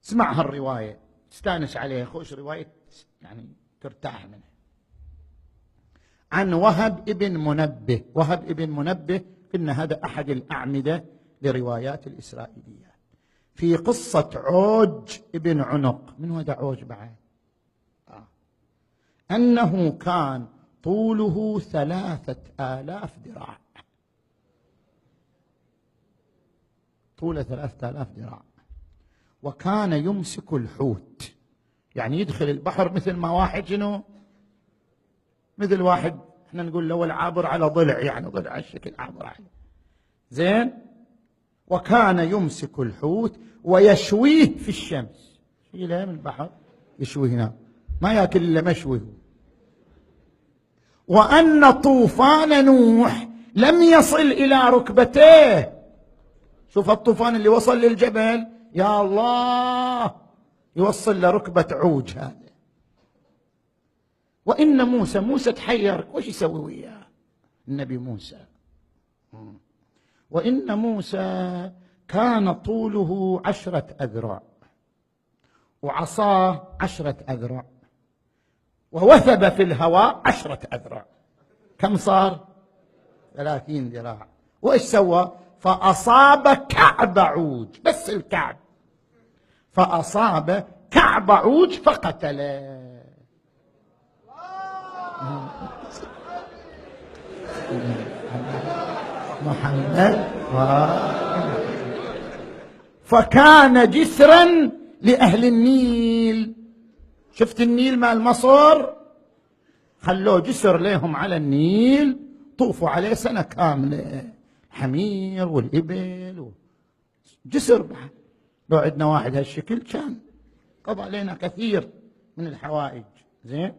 اسمع هالرواية تستانس عليها، خوش رواية يعني ترتاح منها. عن وهب ابن منبه. وهب ابن منبه قلنا هذا أحد الأعمدة لروايات الإسرائيليات. في قصة عوج ابن عنق. من هذا عوج بعد؟ أنه كان طوله 3000 ذراع. طوله 3000 ذراع. وكان يمسك الحوت، يعني يدخل البحر مثل ما واحد شنو؟ مثل واحد احنا نقول له العابر على ضلع، يعني ضلع الشكل عابر عليه. زين. وكان يمسك الحوت ويشويه في الشمس. يشيله من البحر يشويه هنا، ما ياكل الا مشوي. وأن طوفان نوح لم يصل إلى ركبتيه. شوف الطوفان اللي وصل للجبل، يا الله، يوصل لركبة عوج هذا. وإن موسى تحير وش يسوي وياه النبي موسى. وإن موسى كان طوله 10 أذرع وعصاه 10 أذرع ووثب في الهواء 10 أذرع. كم صار؟ 30 ذراع. وإيش سوى؟ فأصاب كعب عوج، بس الكعب، فأصاب كعب عوج فقتله. محمد. فكان جسرا لأهل النيل. شفت النيل مال مصر؟ خلوه جسر لهم على النيل، طوفوا عليه سنة كاملة، حمير والإبل جسر بعد. لو عندنا واحد هالشكل كان قضى علينا كثير من الحوائج. زين.